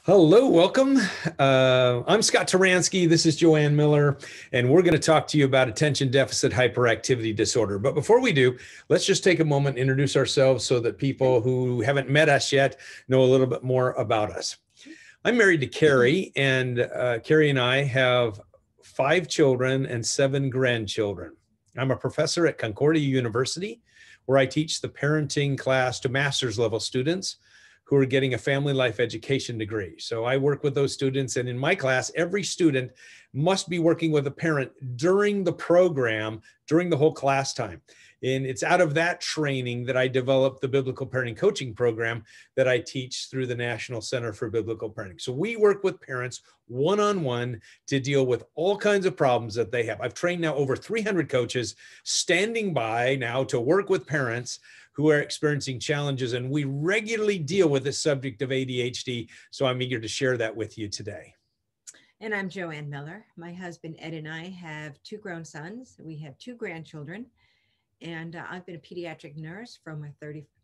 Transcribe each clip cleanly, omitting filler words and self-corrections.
Hello, welcome. I'm Scott Turansky. This is Joanne Miller, and we're going to talk to you about attention deficit hyperactivity disorder. But before we do, let's just take a moment and introduce ourselves so that people who haven't met us yet know a little bit more about us. I'm married to Carrie, and Carrie and I have 5 children and 7 grandchildren. I'm a professor at Concordia University, where I teach the parenting class to master's level students who are getting a family life education degree. So I work with those students, and in my class, every student must be working with a parent during the program, during the whole class time. And it's out of that training that I developed the Biblical Parenting Coaching Program that I teach through the National Center for Biblical Parenting. So we work with parents one-on-one to deal with all kinds of problems that they have. I've trained now over 300 coaches standing by now to work with parents who are experiencing challenges, and we regularly deal with the subject of ADHD, so I'm eager to share that with you today. And I'm Joanne Miller. My husband Ed and I have 2 grown sons. We have 2 grandchildren, and I've been a pediatric nurse for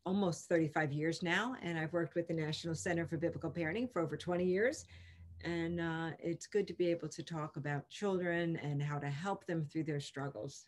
almost 35 years now, and I've worked with the National Center for Biblical Parenting for over 20 years. And it's good to be able to talk about children and how to help them through their struggles.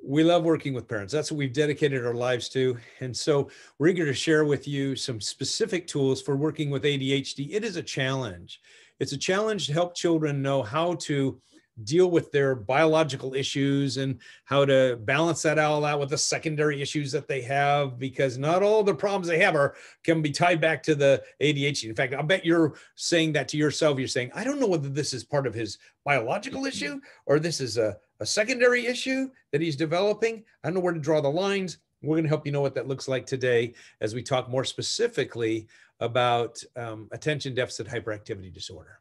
We love working with parents. That's what we've dedicated our lives to. And so we're eager to share with you some specific tools for working with ADHD. It is a challenge. It's a challenge to help children know how to deal with their biological issues and how to balance that all out with the secondary issues that they have, because not all the problems they have can be tied back to the ADHD. In fact, I bet you're saying that to yourself. You're saying, I don't know whether this is part of his biological issue or this is a secondary issue that he's developing. I don't know where to draw the lines. We're going to help you know what that looks like today as we talk more specifically about attention deficit hyperactivity disorder.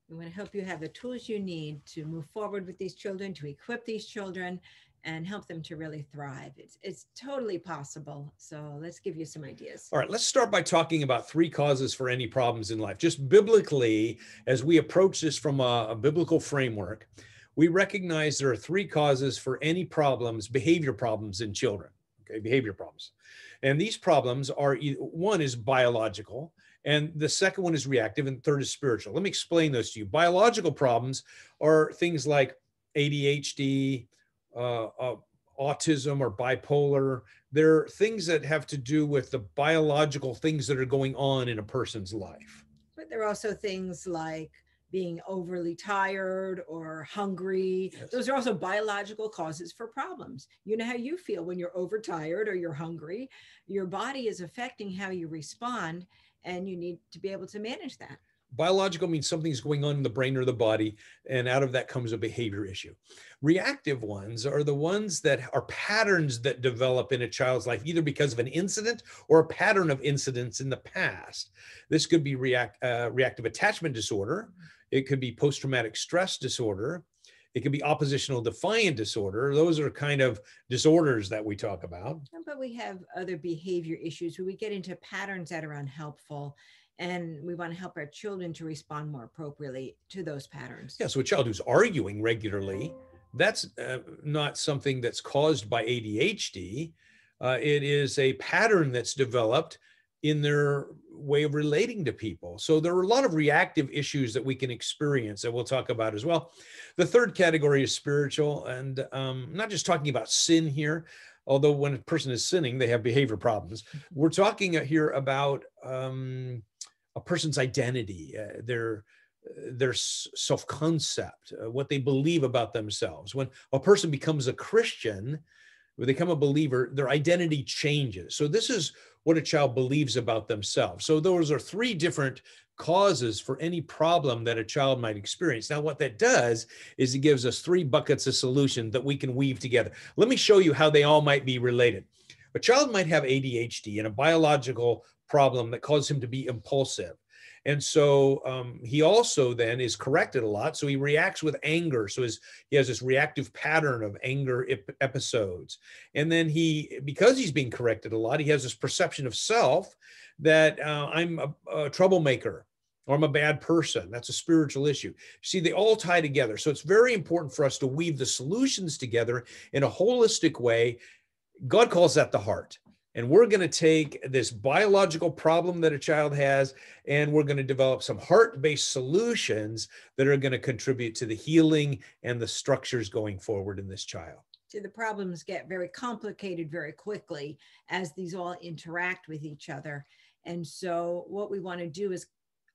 We want to help you have the tools you need to move forward with these children, to equip these children, and help them to really thrive. It's totally possible. So let's give you some ideas. All right, let's start by talking about 3 causes for any problems in life. Just biblically, as we approach this from a biblical framework, we recognize there are 3 causes for any problems, behavior problems in children, okay, behavior problems. And these problems are, one is biological, and the second one is reactive, and third is spiritual. Let me explain those to you. Biological problems are things like ADHD, autism, or bipolar. They're things that have to do with the biological things that are going on in a person's life. But there are also things like being overly tired or hungry. Yes. Those are also biological causes for problems. You know how you feel when you're overtired or you're hungry. Your body is affecting how you respond, and you need to be able to manage that. Biological means something's going on in the brain or the body, and out of that comes a behavior issue. Reactive ones are the ones that are patterns that develop in a child's life, either because of an incident or a pattern of incidents in the past. This could be reactive attachment disorder. It could be post-traumatic stress disorder. It could be oppositional defiant disorder. Those are kind of disorders that we talk about. But we have other behavior issues where we get into patterns that are unhelpful, and we want to help our children to respond more appropriately to those patterns. Yeah, so a child who's arguing regularly, that's not something that's caused by ADHD. It is a pattern that's developed in their way of relating to people. So there are a lot of reactive issues that we can experience that we'll talk about as well. The third category is spiritual, and I'm not just talking about sin here, although when a person is sinning, they have behavior problems. We're talking here about a person's identity, their self-concept, what they believe about themselves. When a person becomes a Christian, when they become a believer, their identity changes. So this is what a child believes about themselves. So those are 3 different causes for any problem that a child might experience. Now, what that does is it gives us 3 buckets of solution that we can weave together. Let me show you how they all might be related. A child might have ADHD and a biological problem that causes him to be impulsive. And so he also then is corrected a lot. So he reacts with anger. So he has this reactive pattern of anger episodes. And then because he's being corrected a lot, he has this perception of self that I'm a troublemaker or I'm a bad person. That's a spiritual issue. See, they all tie together. So it's very important for us to weave the solutions together in a holistic way. God calls that the heart. And we're going to take this biological problem that a child has, and we're going to develop some heart-based solutions that are going to contribute to the healing and the structures going forward in this child. So the problems get very complicated very quickly as these all interact with each other. And so what we want to do is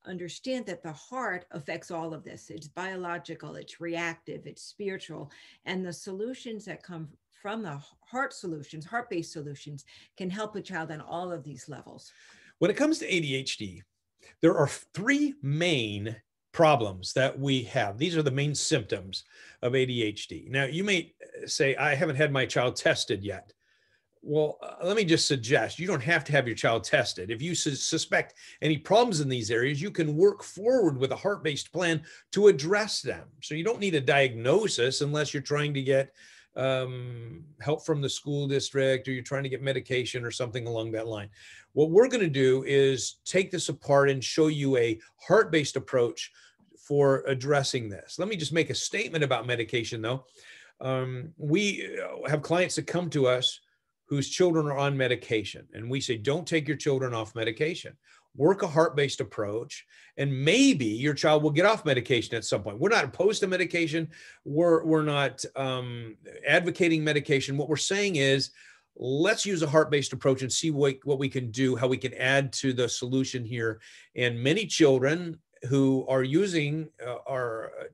understand that the heart affects all of this. It's biological, it's reactive, it's spiritual, and the solutions that come from the heart solutions, heart-based solutions, can help a child on all of these levels. When it comes to ADHD, there are three main problems that we have. These are the main symptoms of ADHD. Now, you may say, I haven't had my child tested yet. Well, let me just suggest you don't have to have your child tested. If you suspect any problems in these areas, you can work forward with a heart-based plan to address them. So you don't need a diagnosis unless you're trying to get help from the school district, or you're trying to get medication or something along that line. What we're going to do is take this apart and show you a heart-based approach for addressing this. Let me just make a statement about medication, though. We have clients that come to us whose children are on medication, and we say, don't take your children off medication. Work a heart-based approach, and maybe your child will get off medication at some point. We're not opposed to medication. We're not advocating medication. What we're saying is, let's use a heart-based approach and see what we can do, how we can add to the solution here. And many children who are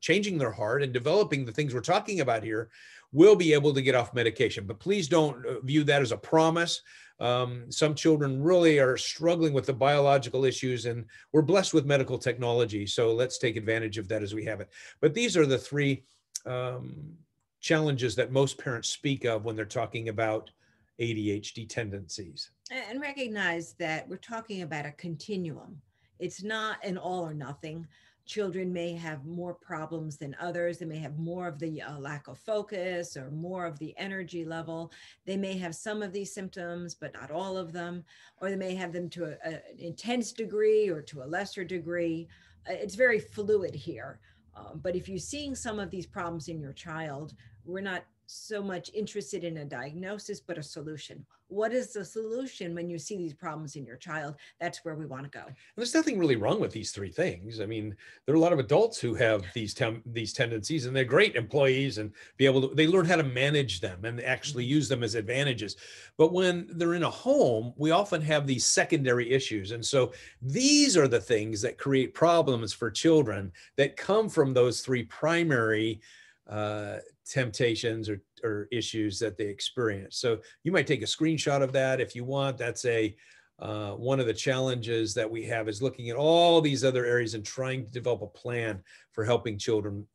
changing their heart and developing the things we're talking about here will be able to get off medication. But please don't view that as a promise. Some children really are struggling with the biological issues, and we're blessed with medical technology. So let's take advantage of that as we have it. But these are the three challenges that most parents speak of when they're talking about ADHD tendencies. And recognize that we're talking about a continuum. It's not an all or nothing. Children may have more problems than others. They may have more of the lack of focus or more of the energy level. They may have some of these symptoms, but not all of them, or they may have them to an intense degree or to a lesser degree. It's very fluid here. But if you're seeing some of these problems in your child, we're not so much interested in a diagnosis, but a solution. What is the solution when you see these problems in your child? That's where we want to go. And there's nothing really wrong with these three things. I mean, there are a lot of adults who have these tendencies, and they're great employees, and they learn how to manage them and actually use them as advantages. But when they're in a home, we often have these secondary issues. And so these are the things that create problems for children that come from those three primary temptations or issues that they experience. So you might take a screenshot of that if you want. That's one of the challenges that we have, is looking at all these other areas and trying to develop a plan for helping children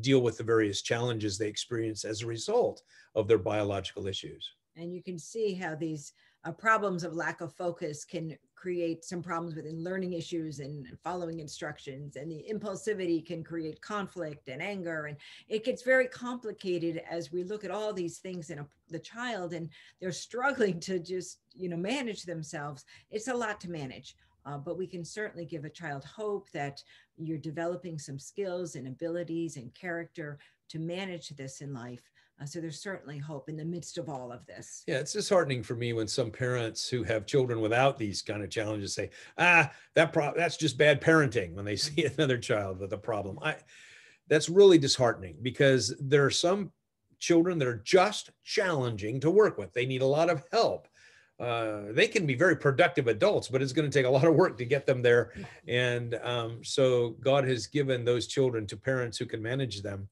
deal with the various challenges they experience as a result of their biological issues. And you can see how these problems of lack of focus can create some problems within learning issues and following instructions, and the impulsivity can create conflict and anger, and it gets very complicated as we look at all these things in the child, and they're struggling to just manage themselves. It's a lot to manage, but we can certainly give a child hope that you're developing some skills and abilities and character to manage this in life. So there's certainly hope in the midst of all of this. Yeah, it's disheartening for me when some parents who have children without these kind of challenges say, that's just bad parenting, when they see another child with a problem. That's really disheartening, because there are some children that are just challenging to work with. They need a lot of help. They can be very productive adults, but it's going to take a lot of work to get them there. And so God has given those children to parents who can manage them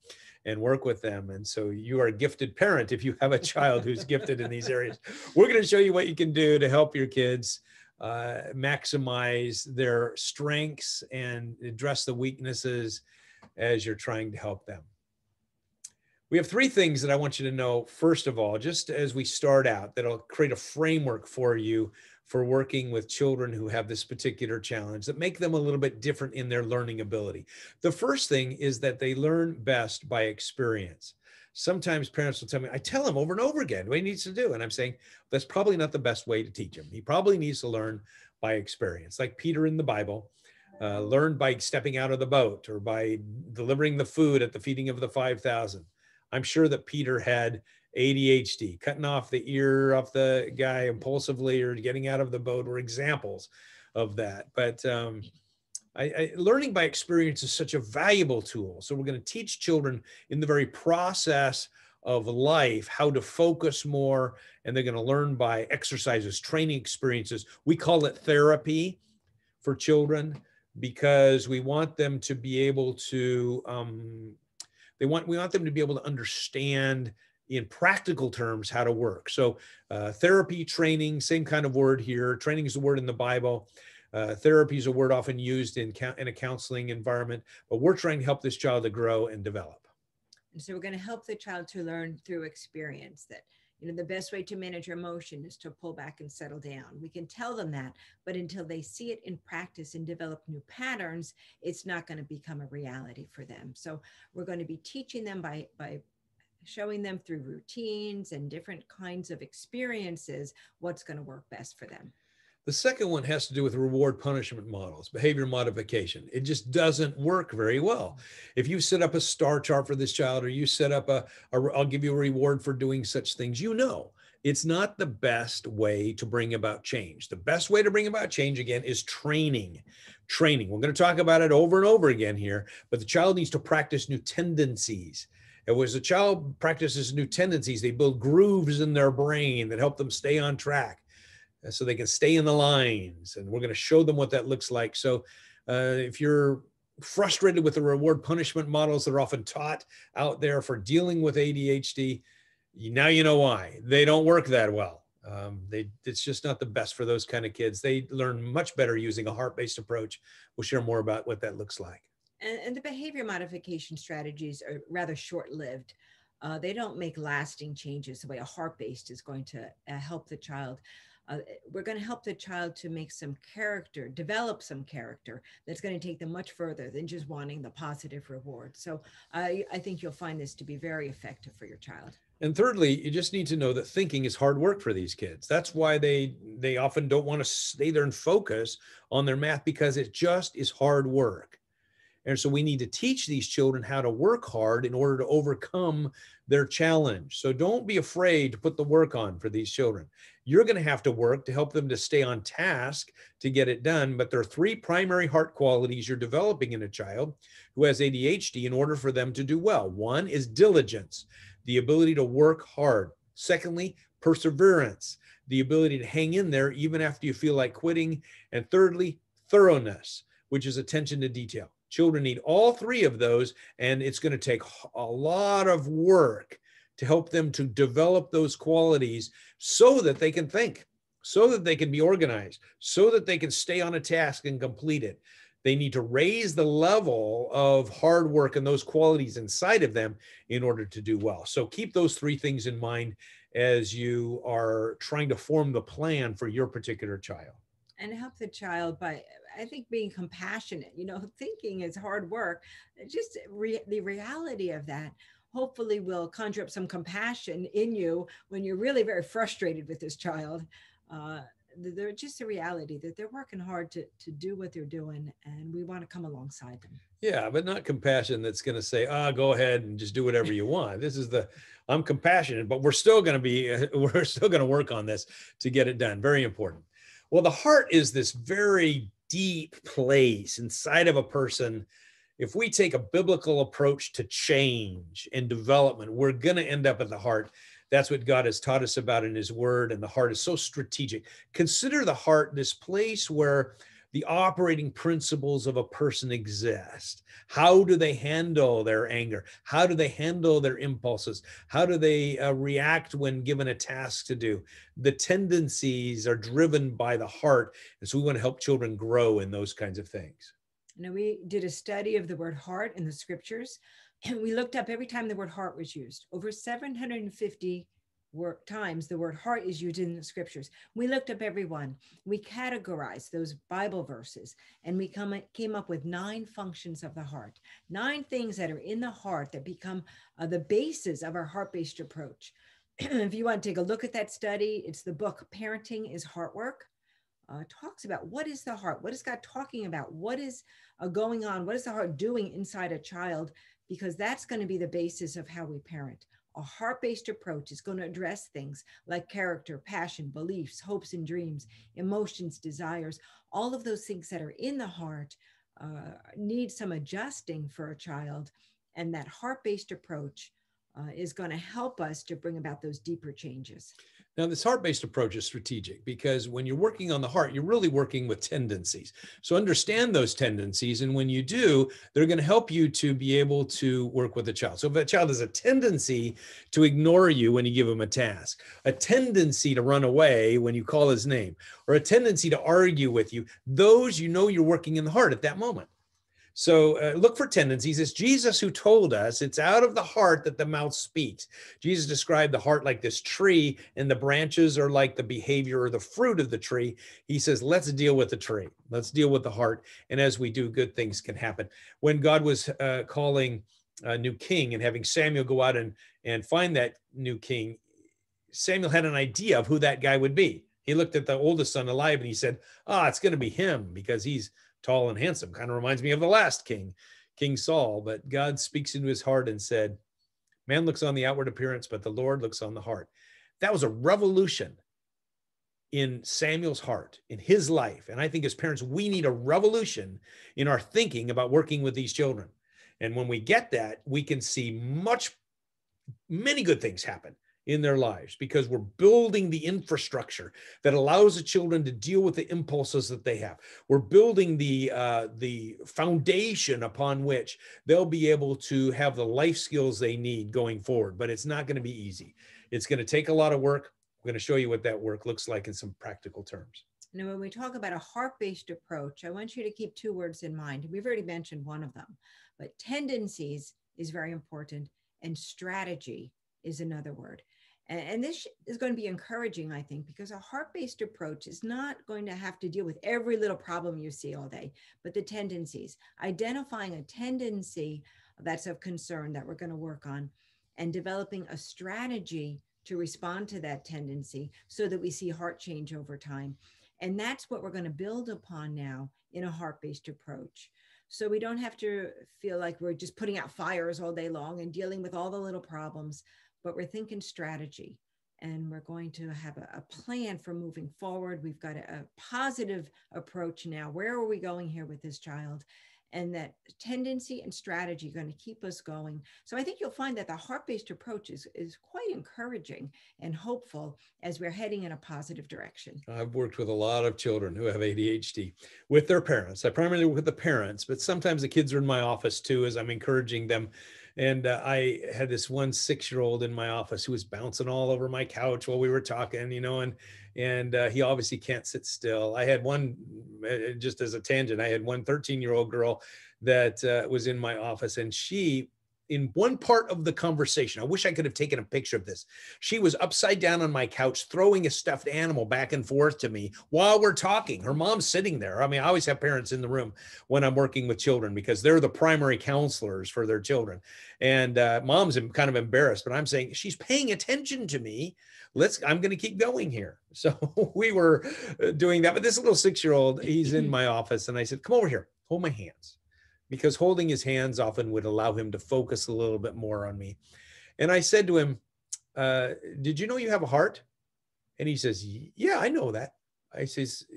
and work with them. And so you are a gifted parent if you have a child who's gifted in these areas. We're going to show you what you can do to help your kids maximize their strengths and address the weaknesses as you're trying to help them. We have three things that I want you to know, first of all, just as we start out, that'll create a framework for you for working with children who have this particular challenge, that make them a little bit different in their learning ability. The first thing is that they learn best by experience. Sometimes parents will tell me, I tell them over and over again what he needs to do. And I'm saying, that's probably not the best way to teach him. He probably needs to learn by experience. Like Peter in the Bible, learned by stepping out of the boat, or by delivering the food at the feeding of the 5,000. I'm sure that Peter had ADHD, cutting off the ear off the guy impulsively or getting out of the boat were examples of that. But learning by experience is such a valuable tool. So we're going to teach children in the very process of life how to focus more, and they're going to learn by exercises, training experiences. We call it therapy for children because we want them to be able to we want them to be able to understand in practical terms how to work. So therapy, training, same kind of word here. Training is a word in the Bible. Therapy is a word often used in a counseling environment, but we're trying to help this child to grow and develop. And so we're going to help the child to learn through experience that, you know, the best way to manage your emotion is to pull back and settle down. We can tell them that, but until they see it in practice and develop new patterns, it's not going to become a reality for them. So we're going to be teaching them by showing them through routines and different kinds of experiences what's going to work best for them. The second one has to do with reward punishment models, behavior modification. It just doesn't work very well. If you set up a star chart for this child, or you set up I'll give you a reward for doing such things, you know, it's not the best way to bring about change. The best way to bring about change, again, is training. Training. We're going to talk about it over and over again here, but the child needs to practice new tendencies. And as a child practices new tendencies, they build grooves in their brain that help them stay on track, so they can stay in the lines. And we're going to show them what that looks like. So if you're frustrated with the reward punishment models that are often taught out there for dealing with ADHD, now you know why. They don't work that well. It's just not the best for those kind of kids. They learn much better using a heart-based approach. We'll share more about what that looks like. And the behavior modification strategies are rather short-lived. They don't make lasting changes the way a heart-based is going to help the child. We're going to help the child to make some character, develop some character that's going to take them much further than just wanting the positive reward. So I think you'll find this to be very effective for your child. And thirdly, you just need to know that thinking is hard work for these kids. That's why they often don't want to stay there and focus on their math, because it just is hard work. And so we need to teach these children how to work hard in order to overcome their challenge. So don't be afraid to put the work on for these children. You're going to have to work to help them to stay on task to get it done. But there are three primary heart qualities you're developing in a child who has ADHD in order for them to do well. One is diligence, the ability to work hard. Secondly, perseverance, the ability to hang in there even after you feel like quitting. And thirdly, thoroughness, which is attention to detail. Children need all three of those, and it's going to take a lot of work to help them to develop those qualities so that they can think, so that they can be organized, so that they can stay on a task and complete it. They need to raise the level of hard work and those qualities inside of them in order to do well. So keep those three things in mind as you are trying to form the plan for your particular child. And help the child by, I think, being compassionate. You know, thinking is hard work. Just the reality of that hopefully will conjure up some compassion in you when you're really very frustrated with this child. They're just a reality that they're working hard to do what they're doing, and we want to come alongside them. Yeah, but not compassion that's going to say, go ahead and just do whatever you want. This is I'm compassionate, but we're still going to work on this to get it done. Very important. Well, the heart is this very deep place inside of a person. If we take a biblical approach to change and development, we're going to end up at the heart. That's what God has taught us about in his word, and the heart is so strategic. Consider the heart this place where the operating principles of a person exist. How do they handle their anger? How do they handle their impulses? How do they react when given a task to do? The tendencies are driven by the heart. And so we want to help children grow in those kinds of things. Now, we did a study of the word heart in the scriptures, and we looked up every time the word heart was used. Over 750 times the word heart is used in the scriptures. We looked up every one. We categorized those Bible verses, and we came up with 9 functions of the heart, 9 things that are in the heart that become the basis of our heart-based approach. If you want to take a look at that study, it's the book Parenting is Heart Work. Talks about what is the heart, what is God talking about, what is going on, what is the heart doing inside a child, because that's going to be the basis of how we parent. A heart-based approach is going to address things like character, passion, beliefs, hopes and dreams, emotions, desires, all of those things that are in the heart need some adjusting for a child. And that heart-based approach is going to help us to bring about those deeper changes. Now, this heart-based approach is strategic because when you're working on the heart, you're really working with tendencies. So understand those tendencies. And when you do, they're going to help you to be able to work with a child. So if a child has a tendency to ignore you when you give him a task, a tendency to run away when you call his name, or a tendency to argue with you, those, you know, you're working in the heart at that moment. So look for tendencies. It's Jesus who told us it's out of the heart that the mouth speaks. Jesus described the heart like this tree, and the branches are like the behavior or the fruit of the tree. He says, let's deal with the tree. Let's deal with the heart. And as we do, good things can happen. When God was calling a new king and having Samuel go out and find that new king, Samuel had an idea of who that guy would be. He looked at the oldest son alive and he said, it's going to be him because he's tall and handsome. Kind of reminds me of the last king, King Saul. But God speaks into his heart and said, man looks on the outward appearance, but the Lord looks on the heart. That was a revolution in Samuel's heart, in his life. And I think as parents, we need a revolution in our thinking about working with these children. And when we get that, we can see many good things happen in their lives because we're building the infrastructure that allows the children to deal with the impulses that they have. We're building the foundation upon which they'll be able to have the life skills they need going forward. But it's not going to be easy. It's going to take a lot of work. We're going to show you what that work looks like in some practical terms. Now, when we talk about a heart-based approach, I want you to keep two words in mind. We've already mentioned one of them, but tendencies is very important, and strategy is another word. And this is going to be encouraging, I think, because a heart-based approach is not going to have to deal with every little problem you see all day, but the tendencies, identifying a tendency that's of concern that we're going to work on, and developing a strategy to respond to that tendency so that we see heart change over time. And that's what we're going to build upon now in a heart-based approach. So we don't have to feel like we're just putting out fires all day long and dealing with all the little problems, but we're thinking strategy, and we're going to have a plan for moving forward. We've got a positive approach now. Where are we going here with this child? And that tendency and strategy are going to keep us going. So I think you'll find that the heart-based approach is quite encouraging and hopeful as we're heading in a positive direction. I've worked with a lot of children who have ADHD with their parents. I primarily work with the parents, but sometimes the kids are in my office too, as I'm encouraging them. And I had this 6-year-old in my office who was bouncing all over my couch while we were talking, and he obviously can't sit still. I had one, just as a tangent, I had one 13-year-old girl that was in my office, and she, in one part of the conversation, I wish I could have taken a picture of this. She was upside down on my couch, throwing a stuffed animal back and forth to me while we're talking. Her mom's sitting there. I mean, I always have parents in the room when I'm working with children because they're the primary counselors for their children. And mom's kind of embarrassed, but I'm saying, she's paying attention to me. I'm going to keep going here. So we were doing that. But this little 6-year-old, he's in my office, and I said, come over here, hold my hands. Because holding his hands often would allow him to focus a little bit more on me. And I said to him, did you know you have a heart? And he says, yeah, I know that. I says,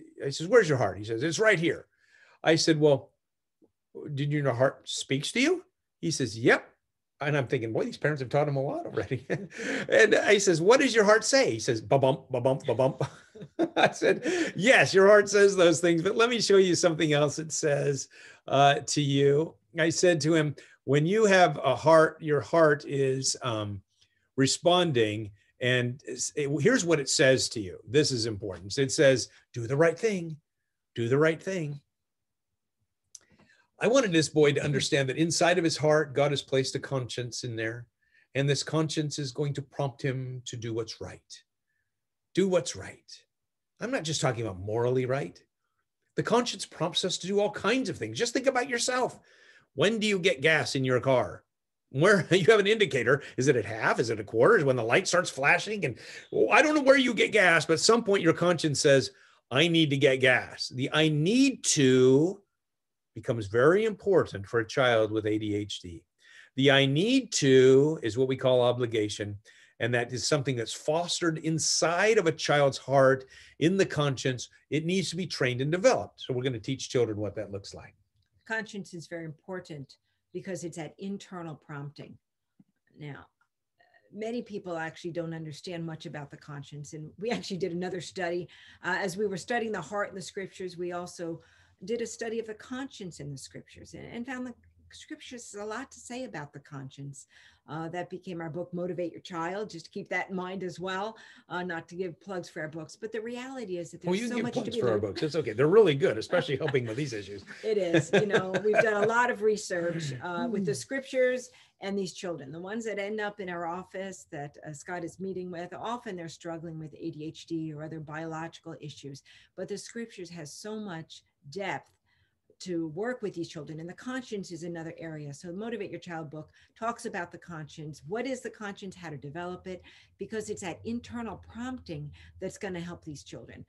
where's your heart? He says, it's right here. I said, well, did you know heart speaks to you? He says, yep. And I'm thinking, boy, these parents have taught him a lot already. And I says, what does your heart say? He says, ba-bump, ba-bump, ba-bump. I said, yes, your heart says those things, but let me show you something else it says to you. I said to him, when you have a heart, your heart is responding. And here's what it says to you. This is important. It says, do the right thing. Do the right thing. I wanted this boy to understand that inside of his heart, God has placed a conscience in there. And this conscience is going to prompt him to do what's right. Do what's right. I'm not just talking about morally right. The conscience prompts us to do all kinds of things. Just think about yourself. When do you get gas in your car? Where you have an indicator, is it at half? Is it a quarter? Is when the light starts flashing? And I don't know where you get gas, but at some point your conscience says, I need to get gas. The I need to becomes very important for a child with ADHD. The I need to is what we call obligation. And that is something that's fostered inside of a child's heart, in the conscience. It needs to be trained and developed. So we're going to teach children what that looks like. Conscience is very important because it's that internal prompting. Now, many people actually don't understand much about the conscience. And we actually did another study. As we were studying the heart in the scriptures, we also did a study of the conscience in the scriptures and found the scriptures a lot to say about the conscience. That became our book, Motivate Your Child, just to keep that in mind as well, not to give plugs for our books. But the reality is that there's so much to be for our books. It's okay. They're really good, especially helping with these issues. It is. You know, we've done a lot of research with the scriptures and these children, the ones that end up in our office that Scott is meeting with. Often they're struggling with ADHD or other biological issues, but the scriptures has so much depth to work with these children. And the conscience is another area. So Motivate Your Child book talks about the conscience. What is the conscience? How to develop it? Because it's that internal prompting that's going to help these children.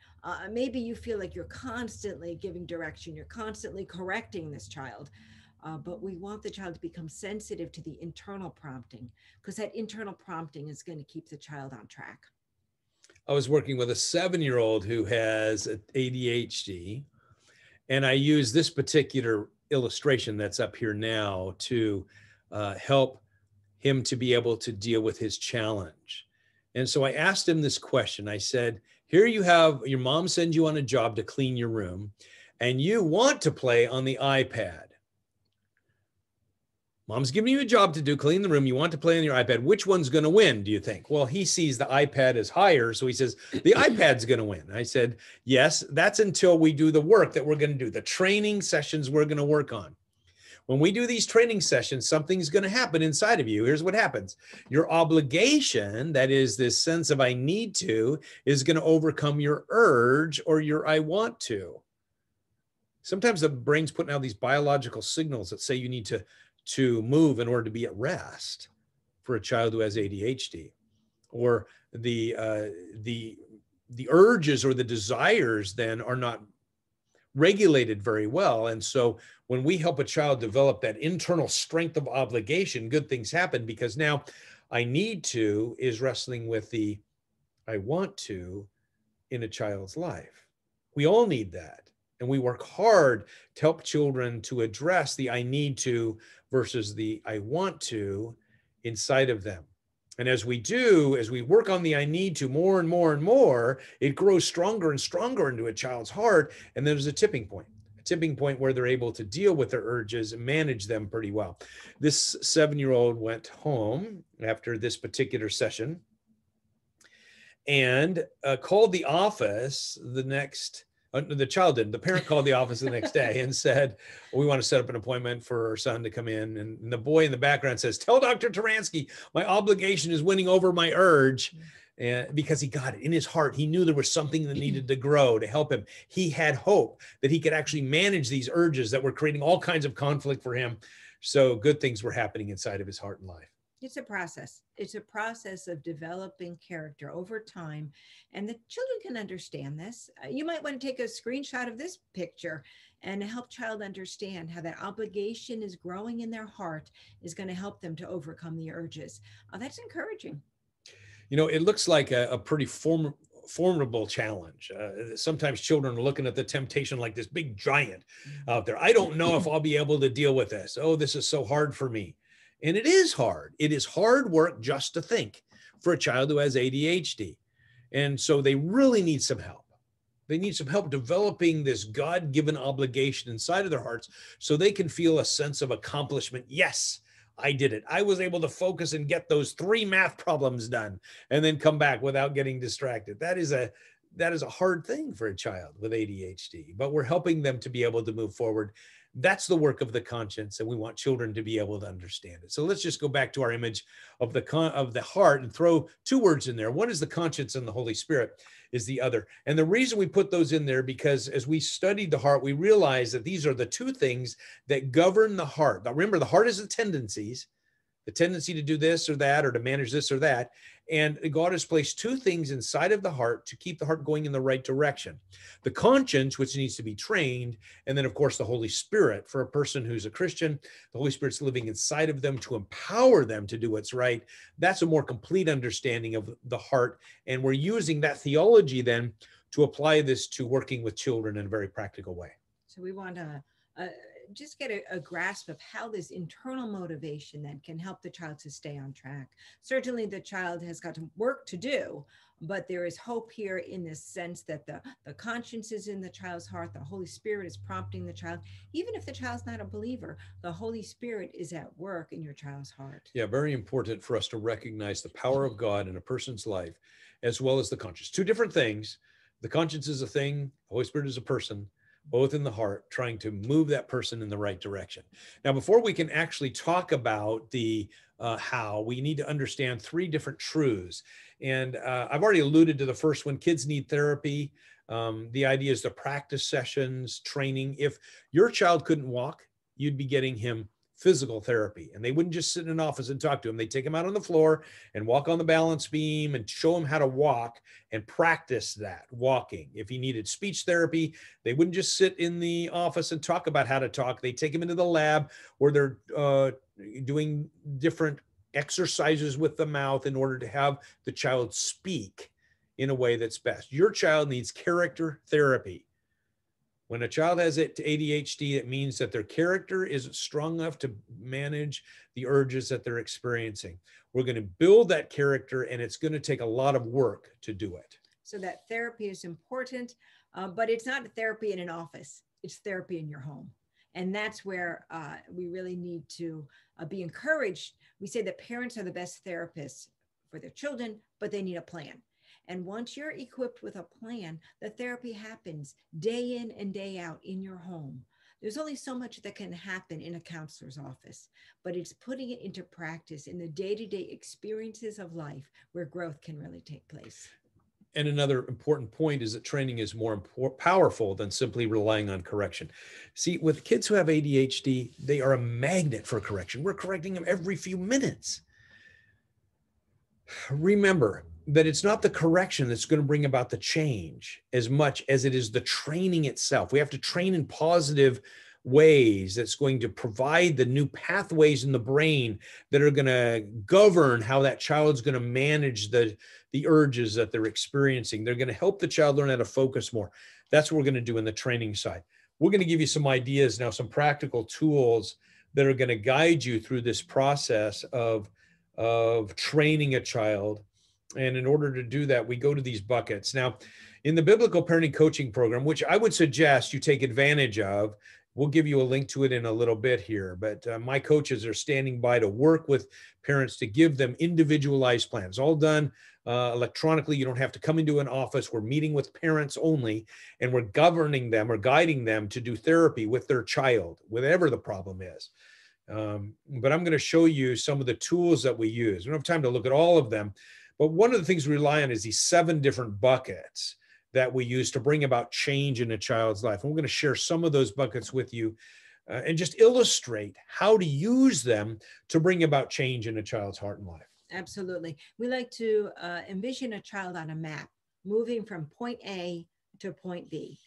Maybe you feel like you're constantly giving direction. You're constantly correcting this child. But we want the child to become sensitive to the internal prompting, because that internal prompting is going to keep the child on track. I was working with a 7-year-old who has ADHD. And I use this particular illustration that's up here now to help him to be able to deal with his challenge. And so I asked him this question. I said, here you have, your mom sends you on a job to clean your room, and you want to play on the iPad. Mom's giving you a job to do, clean the room. You want to play on your iPad. Which one's going to win, do you think? Well, he sees the iPad as higher. So he says, the iPad's going to win. I said, yes, that's until we do the work that we're going to do, the training sessions we're going to work on. When we do these training sessions, something's going to happen inside of you. Here's what happens. Your obligation, that is this sense of I need to, is going to overcome your urge or your I want to. Sometimes the brain's putting out these biological signals that say you need to move in order to be at rest for a child who has ADHD, or the urges or the desires then are not regulated very well. And so when we help a child develop that internal strength of obligation, good things happen, because now I need to is wrestling with the I want to in a child's life. We all need that. And we work hard to help children to address the I need to versus the I want to inside of them. And as we work on the I need to more and more and more, it grows stronger and stronger into a child's heart. And there's a tipping point where they're able to deal with their urges and manage them pretty well. This 7-year-old went home after this particular session and called the office the child didn't. The parent called the office the next day and said, we want to set up an appointment for our son to come in. And the boy in the background says, tell Dr. Turansky, my obligation is winning over my urge. And because he got it in his heart, he knew there was something that needed to grow to help him. He had hope that he could actually manage these urges that were creating all kinds of conflict for him. So good things were happening inside of his heart and life. It's a process. It's a process of developing character over time. And the children can understand this. You might want to take a screenshot of this picture and help child understand how that obligation is growing in their heart is going to help them to overcome the urges. That's encouraging. You know, it looks like a pretty formidable challenge. Sometimes children are looking at the temptation like this big giant out there. I don't know if I'll be able to deal with this. Oh, this is so hard for me. And it is hard. It is hard work just to think for a child who has ADHD. And so they really need some help. They need some help developing this God-given obligation inside of their hearts so they can feel a sense of accomplishment. Yes, I did it. I was able to focus and get those 3 math problems done and then come back without getting distracted. That is a hard thing for a child with ADHD, but we're helping them to be able to move forward. That's the work of the conscience, and we want children to be able to understand it. So let's just go back to our image of the heart and throw 2 words in there. One is the conscience, and the Holy Spirit is the other. And the reason we put those in there, because as we studied the heart, we realized that these are the 2 things that govern the heart. Now, remember, the heart is the tendencies the tendency to do this or that, or to manage this or that. And God has placed two things inside of the heart to keep the heart going in the right direction: the conscience, which needs to be trained, and then, of course, the Holy Spirit. For a person who's a Christian, the Holy Spirit's living inside of them to empower them to do what's right. That's a more complete understanding of the heart. And we're using that theology then to apply this to working with children in a very practical way. So we want to just get a grasp of how this internal motivation then can help the child to stay on track. Certainly the child has got work to do, but there is hope here in this sense that the conscience is in the child's heart. The Holy Spirit is prompting the child. Even if the child's not a believer, the Holy Spirit is at work in your child's heart. Yeah, very important for us to recognize the power of God in a person's life, as well as the conscience. Two different things. The conscience is a thing, the Holy Spirit is a person, both in the heart, trying to move that person in the right direction. Now, before we can actually talk about the how, we need to understand three different truths. And I've already alluded to the first one: kids need therapy. The idea is the practice sessions, training. If your child couldn't walk, you'd be getting him physical therapy. And they wouldn't just sit in an office and talk to him. They'd take him out on the floor and walk on the balance beam and show him how to walk and practice that walking. If he needed speech therapy, they wouldn't just sit in the office and talk about how to talk. They take him into the lab where they're doing different exercises with the mouth in order to have the child speak in a way that's best. Your child needs character therapy. When a child has ADHD, it means that their character isn't strong enough to manage the urges that they're experiencing. We're going to build that character, and it's going to take a lot of work to do it. So that therapy is important, but it's not therapy in an office. It's therapy in your home. And that's where we really need to be encouraged. We say that parents are the best therapists for their children, but they need a plan. And once you're equipped with a plan, the therapy happens day in and day out in your home. There's only so much that can happen in a counselor's office, but it's putting it into practice in the day-to-day experiences of life where growth can really take place. And another important point is that training is more powerful than simply relying on correction. See, with kids who have ADHD, they are a magnet for correction. We're correcting them every few minutes. Remember that it's not the correction that's going to bring about the change as much as it is the training itself. We have to train in positive ways that's going to provide the new pathways in the brain that are going to govern how that child's going to manage the urges that they're experiencing. They're going to help the child learn how to focus more. That's what we're going to do in the training side. We're going to give you some ideas now, some practical tools that are going to guide you through this process of training a child. And in order to do that, we go to these buckets. Now, in the Biblical Parenting Coaching Program, which I would suggest you take advantage of, we'll give you a link to it in a little bit here, but my coaches are standing by to work with parents to give them individualized plans, all done electronically. You don't have to come into an office. We're meeting with parents only, and we're governing them or guiding them to do therapy with their child, whatever the problem is. But I'm going to show you some of the tools that we use. We don't have time to look at all of them, but one of the things we rely on is these 7 different buckets that we use to bring about change in a child's life. And we're going to share some of those buckets with you and just illustrate how to use them to bring about change in a child's heart and life. Absolutely. We like to envision a child on a map moving from point A to point B.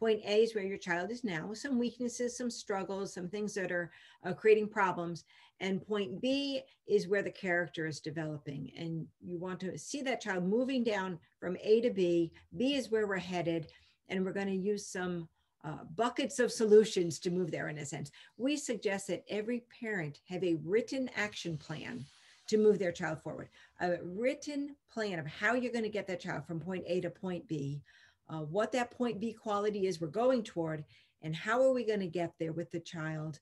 Point A is where your child is now, with some weaknesses, some struggles, some things that are creating problems. And point B is where the character is developing. And you want to see that child moving down from A to B. B is where we're headed. And we're going to use some buckets of solutions to move there in a sense. We suggest that every parent have a written action plan to move their child forward. A written plan of how you're going to get that child from point A to point B. What that point B quality is we're going toward, and how are we going to get there with the child?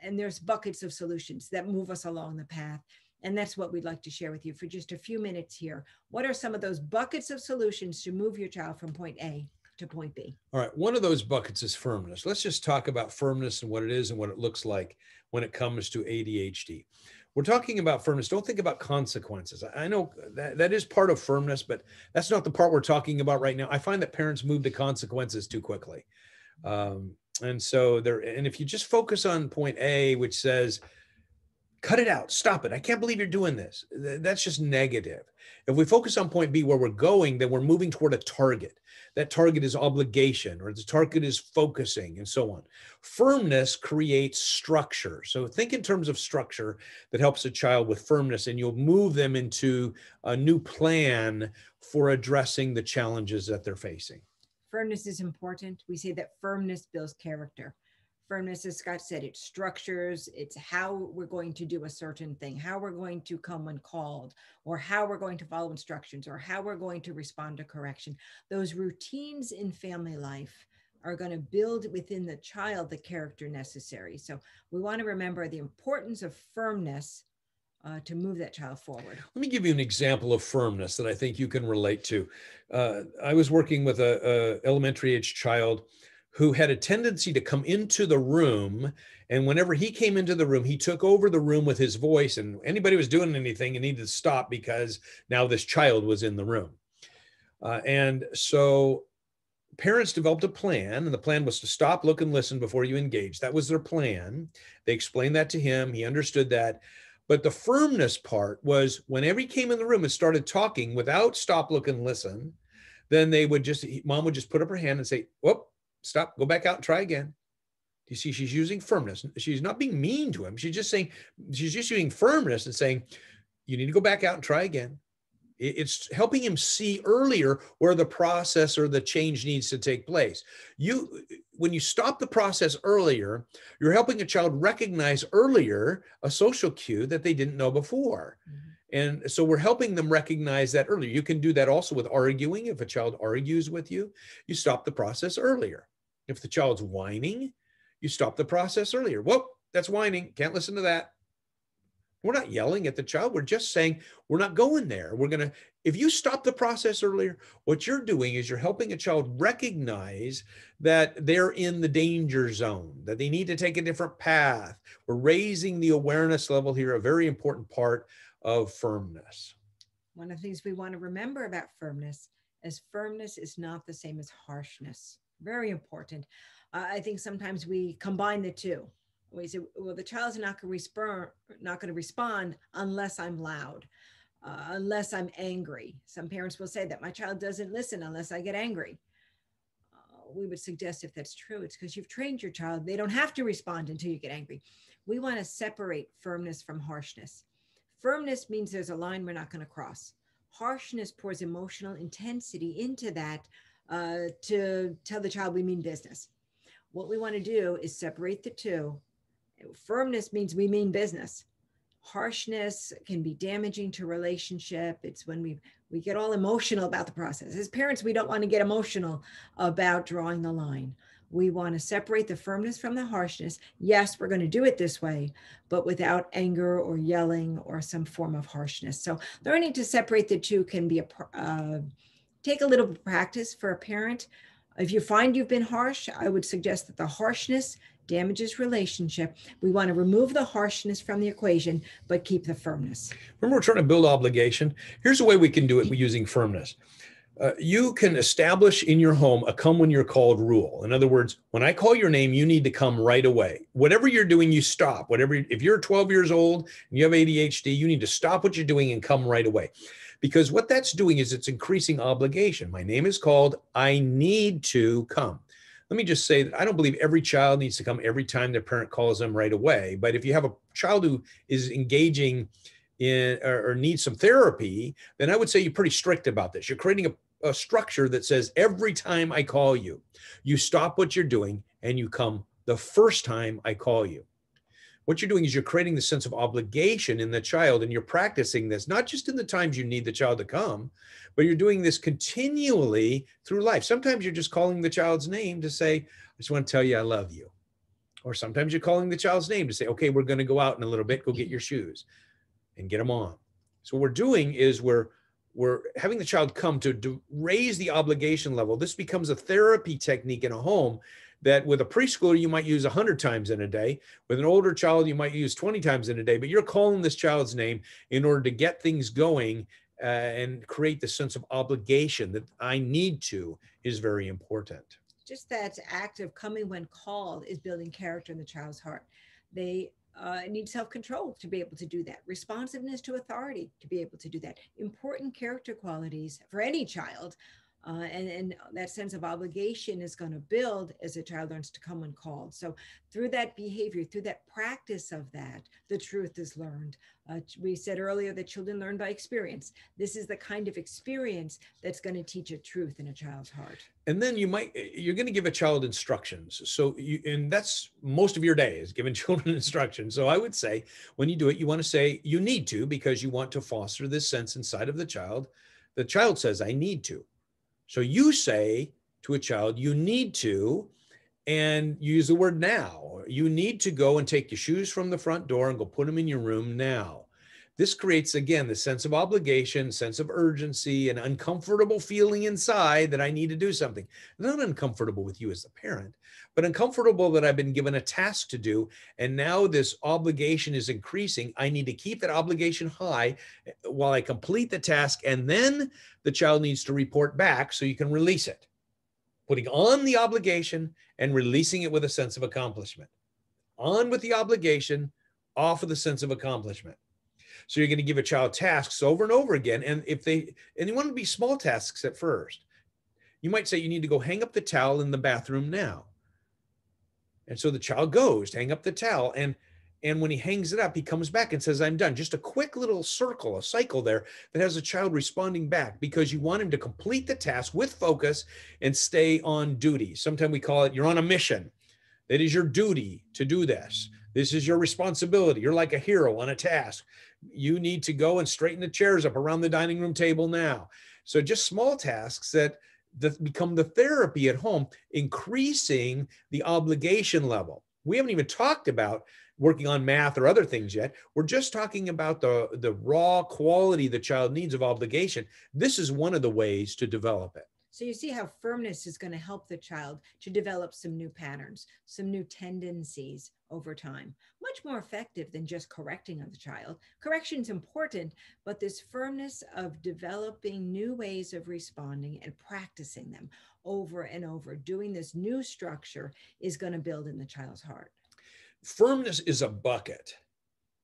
And there's buckets of solutions that move us along the path. And that's what we'd like to share with you for just a few minutes here. What are some of those buckets of solutions to move your child from point A to point B? All right. One of those buckets is firmness. Let's just talk about firmness and what it is and what it looks like when it comes to ADHD. We're talking about firmness. Don't think about consequences. I know that is part of firmness, but that's not the part we're talking about right now. I find that parents move to consequences too quickly. And if you just focus on point A, which says cut it out, stop it. I can't believe you're doing this. That's just negative. If we focus on point B, where we're going, then we're moving toward a target. That target is obligation, or the target is focusing, and so on. Firmness creates structure. So think in terms of structure that helps a child with firmness, and you'll move them into a new plan for addressing the challenges that they're facing. Firmness is important. We say that firmness builds character. Firmness, as Scott said, it structures, it's how we're going to do a certain thing, how we're going to come when called, or how we're going to follow instructions, or how we're going to respond to correction. Those routines in family life are going to build within the child the character necessary. So we want to remember the importance of firmness to move that child forward. Let me give you an example of firmness that I think you can relate to. I was working with a elementary age child who had a tendency to come into the room. And whenever he came into the room, he took over the room with his voice, and anybody was doing anything and needed to stop because now this child was in the room. And so parents developed a plan, and the plan was to stop, look, and listen before you engage. That was their plan. They explained that to him. He understood that. But the firmness part was whenever he came in the room and started talking without stop, look, and listen, then mom would just put up her hand and say, whoop, stop, go back out and try again. You see, she's using firmness. She's not being mean to him. She's just using firmness and saying, you need to go back out and try again. It's helping him see earlier where the process or the change needs to take place. When you stop the process earlier, you're helping a child recognize earlier a social cue that they didn't know before. Mm-hmm. And so we're helping them recognize that earlier. You can do that also with arguing. If a child argues with you, you stop the process earlier. If the child's whining, you stop the process earlier. Whoa, that's whining. Can't listen to that. We're not yelling at the child. We're just saying we're not going there. If you stop the process earlier, what you're doing is you're helping a child recognize that they're in the danger zone, that they need to take a different path. We're raising the awareness level here, a very important part of firmness. One of the things we want to remember about firmness is firmness is not the same as harshness. Very important. I think sometimes we combine the two. We say, well, the child's not going to respond unless I'm loud, unless I'm angry. Some parents will say that my child doesn't listen unless I get angry. We would suggest if that's true, it's because you've trained your child. They don't have to respond until you get angry. We want to separate firmness from harshness. Firmness means there's a line we're not going to cross. Harshness pours emotional intensity into that to tell the child we mean business. What we want to do is separate the two. Firmness means we mean business. Harshness can be damaging to relationship. It's when we get all emotional about the process. As parents, we don't want to get emotional about drawing the line. We want to separate the firmness from the harshness. Yes, we're going to do it this way, but without anger or yelling or some form of harshness. So learning to separate the two can be take a little practice for a parent. If you find you've been harsh, I would suggest that the harshness damages relationship. We want to remove the harshness from the equation, but keep the firmness. Remember, we're trying to build obligation. Here's a way we can do it using firmness. You can establish in your home a come when you're called rule. In other words, when I call your name, you need to come right away. Whatever you're doing, you stop. If you're 12 years old and you have ADHD, you need to stop what you're doing and come right away. Because what that's doing is it's increasing obligation. My name is called. I need to come. Let me just say that I don't believe every child needs to come every time their parent calls them right away. But if you have a child who is engaging in or needs some therapy, then I would say you're pretty strict about this. You're creating a structure that says every time I call you, you stop what you're doing and you come the first time I call you. What you're doing is you're creating the sense of obligation in the child, and you're practicing this, not just in the times you need the child to come, but you're doing this continually through life. Sometimes you're just calling the child's name to say, I just want to tell you I love you. Or sometimes you're calling the child's name to say, okay, we're going to go out in a little bit, go get your shoes and get them on. So what we're doing is we're having the child come to raise the obligation level. This becomes a therapy technique in a home that with a preschooler, you might use 100 times in a day. With an older child, you might use 20 times in a day, but you're calling this child's name in order to get things going and create the sense of obligation that I need to is very important. Just that act of coming when called is building character in the child's heart. They need self-control to be able to do that, responsiveness to authority to be able to do that, important character qualities for any child. And that sense of obligation is going to build as a child learns to come when called. So through that behavior, through that practice of that, the truth is learned. We said earlier that children learn by experience. This is the kind of experience that's going to teach a truth in a child's heart. And then you're going to give a child instructions. So and that's most of your day is giving children instructions. So I would say when you do it, you want to say you need to, because you want to foster this sense inside of the child. The child says, I need to. So you say to a child, you need to, and you use the word now. You need to go and take your shoes from the front door and go put them in your room now. This creates, again, the sense of obligation, sense of urgency, an uncomfortable feeling inside that I need to do something. Not uncomfortable with you as the parent, but uncomfortable that I've been given a task to do. And now this obligation is increasing. I need to keep that obligation high while I complete the task. And then the child needs to report back so you can release it. Putting on the obligation and releasing it with a sense of accomplishment. On with the obligation, off with a sense of accomplishment. So you're going to give a child tasks over and over again. And they want to be small tasks at first. You might say you need to go hang up the towel in the bathroom now. And so the child goes to hang up the towel. And when he hangs it up, he comes back and says, I'm done. Just a quick little circle, a cycle there that has a child responding back, because you want him to complete the task with focus and stay on duty. Sometimes we call it, you're on a mission. It is your duty to do this. This is your responsibility. You're like a hero on a task. You need to go and straighten the chairs up around the dining room table now. So just small tasks that become the therapy at home, increasing the obligation level. We haven't even talked about working on math or other things yet. We're just talking about the raw quality the child needs of obligation. This is one of the ways to develop it. So you see how firmness is going to help the child to develop some new patterns, some new tendencies over time. Much more effective than just correcting of the child. Correction is important, but this firmness of developing new ways of responding and practicing them over and over, doing this new structure, is going to build in the child's heart. Firmness is a bucket.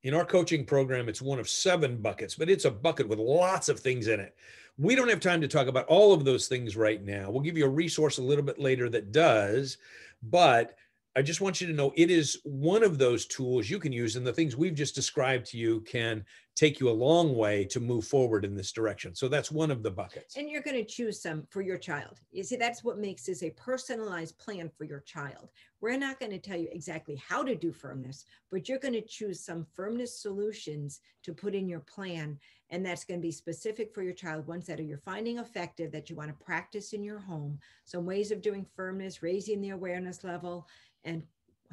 In our coaching program, it's one of 7 buckets, but it's a bucket with lots of things in it. We don't have time to talk about all of those things right now. We'll give you a resource a little bit later that does, but I just want you to know it is one of those tools you can use, and the things we've just described to you can take you a long way to move forward in this direction. So that's one of the buckets. And you're going to choose some for your child. You see, that's what makes this a personalized plan for your child. We're not going to tell you exactly how to do firmness, but you're going to choose some firmness solutions to put in your plan. And that's going to be specific for your child, ones that you're finding effective, that you want to practice in your home. Some ways of doing firmness, raising the awareness level, and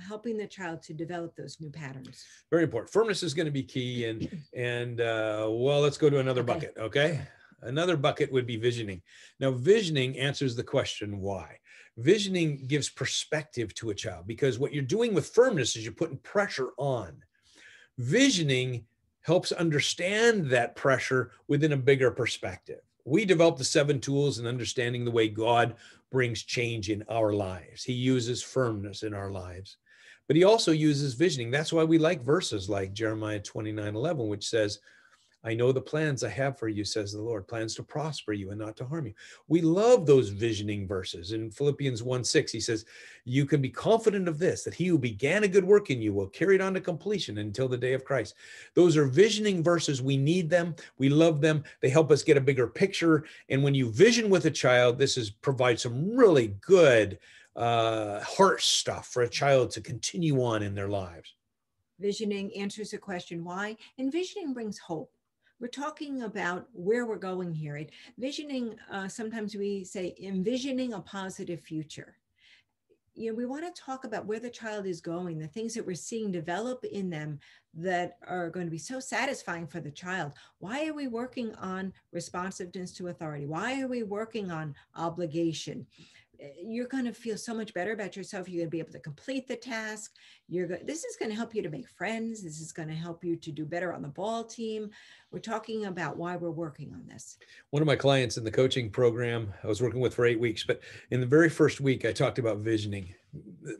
helping the child to develop those new patterns. Very important. Firmness is going to be key. And well, let's go to another bucket. Okay. Another bucket would be visioning. Now, visioning answers the question, why? Visioning gives perspective to a child, because what you're doing with firmness is you're putting pressure on. Visioning helps understand that pressure within a bigger perspective. We developed the 7 tools in understanding the way God brings change in our lives. He uses firmness in our lives, but he also uses visioning. That's why we like verses like Jeremiah 29:11, which says, I know the plans I have for you, says the Lord, plans to prosper you and not to harm you. We love those visioning verses. In Philippians 1:6, he says, you can be confident of this, that he who began a good work in you will carry it on to completion until the day of Christ. Those are visioning verses. We need them. We love them. They help us get a bigger picture. And when you vision with a child, this provides some really good heart stuff for a child to continue on in their lives. Visioning answers the question, why? And visioning brings hope. We're talking about where we're going here. Visioning, sometimes we say envisioning a positive future. You know, we want to talk about where the child is going, the things that we're seeing develop in them that are going to be so satisfying for the child. Why are we working on responsiveness to authority? Why are we working on obligation? You're going to feel so much better about yourself. You're going to be able to complete the task. This is going to help you to make friends. This is going to help you to do better on the ball team. We're talking about why we're working on this. One of my clients in the coaching program I was working with for 8 weeks, but in the very first week, I talked about visioning.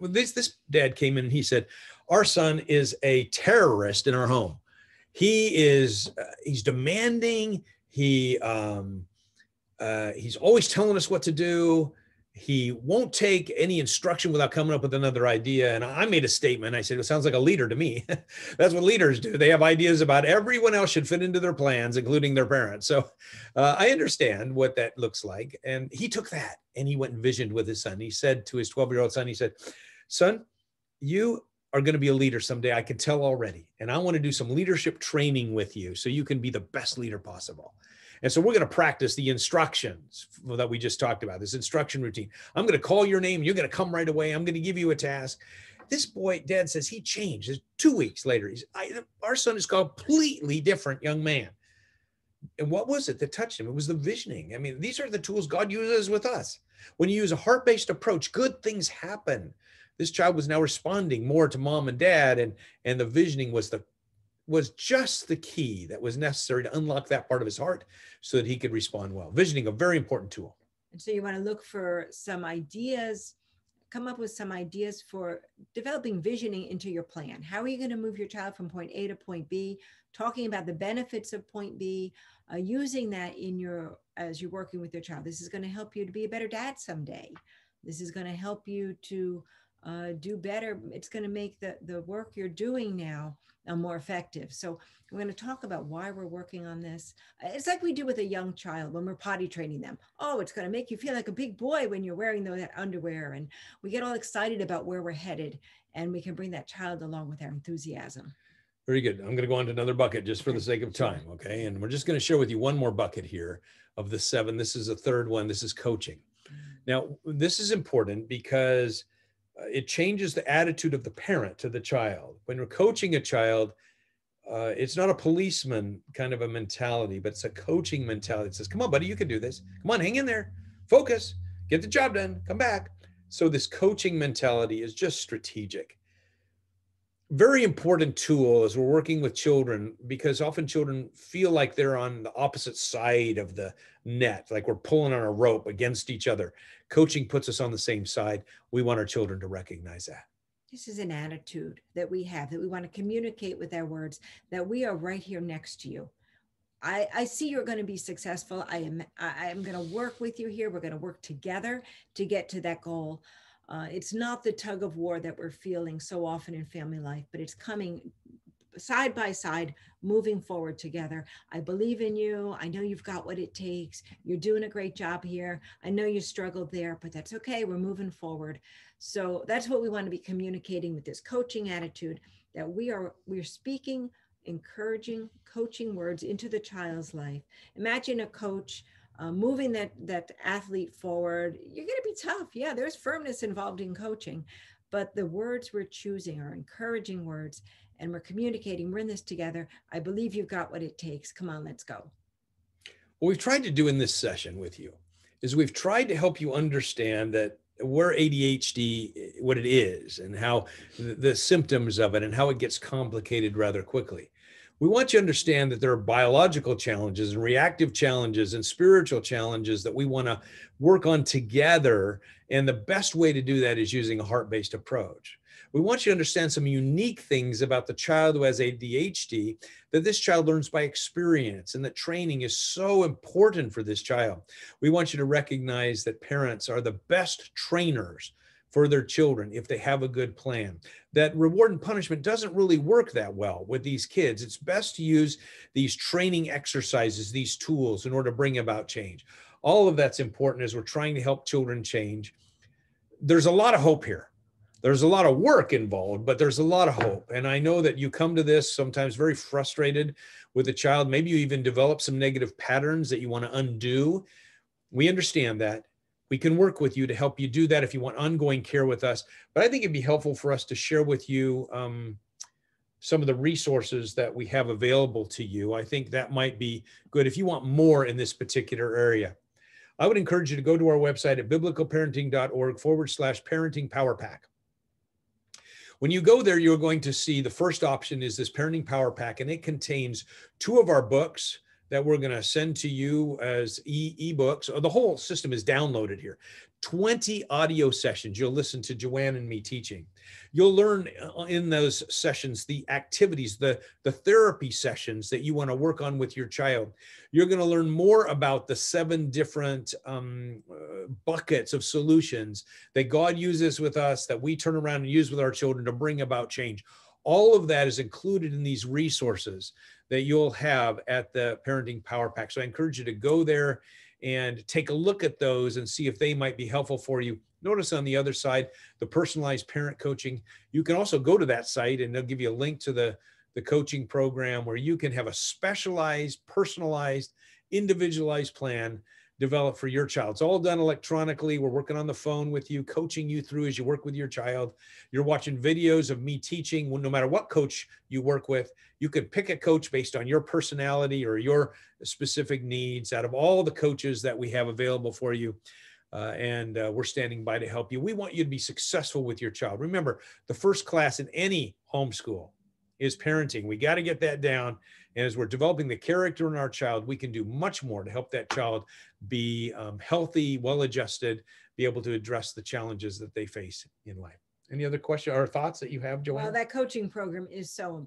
This dad came in and he said, Our son is a terrorist in our home. He's demanding. He's always telling us what to do. He won't take any instruction without coming up with another idea. And I made a statement. I said, it sounds like a leader to me. That's what leaders do. They have ideas about everyone else should fit into their plans, including their parents. So I understand what that looks like. And he took that and he went and visioned with his son. He said to his 12-year-old son, he said, son, you are going to be a leader someday. I can tell already. And I want to do some leadership training with you so you can be the best leader possible. And so we're going to practice the instructions that we just talked about, this instruction routine. I'm going to call your name. You're going to come right away. I'm going to give you a task. This boy, Dad says he changed. 2 weeks later, our son is a completely different young man. And what was it that touched him? It was the visioning. I mean, these are the tools God uses with us. When you use a heart-based approach, good things happen. This child was now responding more to mom and dad, and the visioning was just the key that was necessary to unlock that part of his heart so that he could respond well. Visioning, a very important tool. And so you want to look for some ideas, come up with some ideas for developing visioning into your plan. How are you going to move your child from point A to point B? Talking about the benefits of point B, using that as you're working with your child. This is going to help you to be a better dad someday. This is going to help you to do better. It's going to make the work you're doing now more effective. So we're going to talk about why we're working on this. It's like we do with a young child when we're potty training them. Oh, it's going to make you feel like a big boy when you're wearing that underwear. And we get all excited about where we're headed, and we can bring that child along with our enthusiasm. Very good. I'm going to go on to another bucket just for the sake of time. Okay. And we're just going to share with you one more bucket here of the 7. This is a third one. This is coaching. Now, this is important because it changes the attitude of the parent to the child. When we're coaching a child, it's not a policeman kind of a mentality, but it's a coaching mentality. It says, come on, buddy, you can do this. Come on, hang in there, focus, get the job done, come back. So this coaching mentality is just strategic. Very important tool as we're working with children, because often children feel like they're on the opposite side of the net, like we're pulling on a rope against each other. Coaching puts us on the same side. We want our children to recognize that. This is an attitude that we have, that we want to communicate with our words, that we are right here next to you. I see you're going to be successful. I am going to work with you here. We're going to work together to get to that goal. It's not the tug of war that we're feeling so often in family life, but it's coming side by side, moving forward together. I believe in you. I know you've got what it takes. You're doing a great job here. I know you struggled there, but that's okay. We're moving forward. So that's what we want to be communicating with this coaching attitude, that we're speaking encouraging, coaching words into the child's life. Imagine a coach moving that athlete forward. You're going to be tough. Yeah, there's firmness involved in coaching, but the words we're choosing are encouraging words, and we're communicating. We're in this together. I believe you've got what it takes. Come on, let's go. What we've tried to do in this session with you is we've tried to help you understand that where ADHD, what it is, and how the symptoms of it and how it gets complicated rather quickly. We want you to understand that there are biological challenges and reactive challenges and spiritual challenges that we want to work on together. And the best way to do that is using a heart-based approach. We want you to understand some unique things about the child who has ADHD, that this child learns by experience, and that training is so important for this child. We want you to recognize that parents are the best trainers for their children if they have a good plan. That reward and punishment doesn't really work that well with these kids. It's best to use these training exercises, these tools, in order to bring about change. All of that's important as we're trying to help children change. There's a lot of hope here. There's a lot of work involved, but there's a lot of hope. And I know that you come to this sometimes very frustrated with a child. Maybe you even develop some negative patterns that you want to undo. We understand that. We can work with you to help you do that if you want ongoing care with us. But I think it'd be helpful for us to share with you some of the resources that we have available to you. I think that might be good if you want more in this particular area. I would encourage you to go to our website at biblicalparenting.org/parenting power pack. When you go there, you're going to see the first option is this Parenting Power Pack, and it contains 2 of our books, that we're going to send to you as ebooks. The whole system is downloaded here. 20 audio sessions you'll listen to Joanne and me teaching. You'll learn in those sessions the activities, the therapy sessions that you want to work on with your child. You're going to learn more about the 7 different buckets of solutions that God uses with us, that we turn around and use with our children to bring about change. All of that is included in these resources that you'll have at the Parenting Power Pack. So I encourage you to go there and take a look at those and see if they might be helpful for you. Notice on the other side, the personalized parent coaching. You can also go to that site and they'll give you a link to the coaching program where you can have a specialized, personalized, individualized plan developed for your child. It's all done electronically. We're working on the phone with you, coaching you through as you work with your child. You're watching videos of me teaching. No matter what coach you work with, you can pick a coach based on your personality or your specific needs out of all the coaches that we have available for you. And we're standing by to help you. We want you to be successful with your child. Remember, the first class in any homeschool is parenting. We got to get that down. And as we're developing the character in our child, we can do much more to help that child be healthy, well-adjusted, be able to address the challenges that they face in life. Any other questions or thoughts that you have, Joanne? Well, that coaching program is so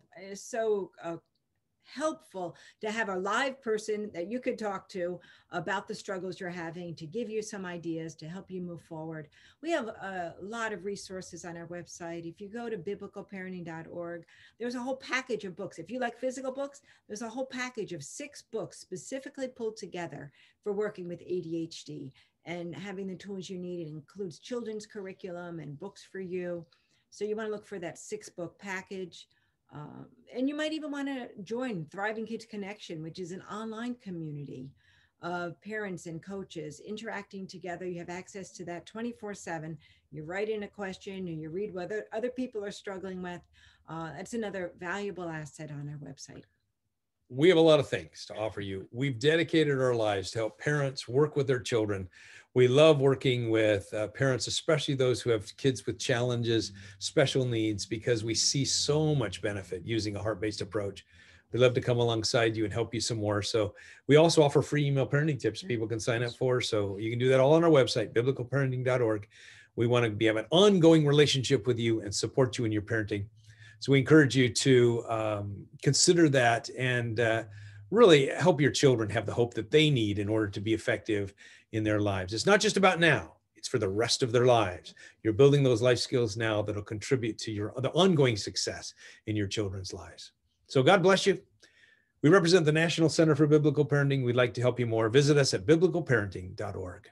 helpful to have a live person that you could talk to about the struggles you're having, to give you some ideas to help you move forward. We have a lot of resources on our website. If you go to biblicalparenting.org, there's a whole package of books. If you like physical books, there's a whole package of 6 books specifically pulled together for working with ADHD and having the tools you need. It includes children's curriculum and books for you. So you want to look for that 6-book package. And you might even want to join Thriving Kids Connection, which is an online community of parents and coaches interacting together. You have access to that 24/7. You write in a question and you read what other people are struggling with. That's another valuable asset on our website. We have a lot of things to offer you. We've dedicated our lives to help parents work with their children. We love working with parents, especially those who have kids with challenges, special needs, because we see so much benefit using a heart-based approach. We'd love to come alongside you and help you some more. So we also offer free email parenting tips people can sign up for. So you can do that all on our website, biblicalparenting.org. We want to have an ongoing relationship with you and support you in your parenting. So we encourage you to consider that and really help your children have the hope that they need in order to be effective in their lives. It's not just about now, it's for the rest of their lives. You're building those life skills now that'll contribute to the ongoing success in your children's lives. So God bless you. We represent the National Center for Biblical Parenting. We'd like to help you more. Visit us at biblicalparenting.org.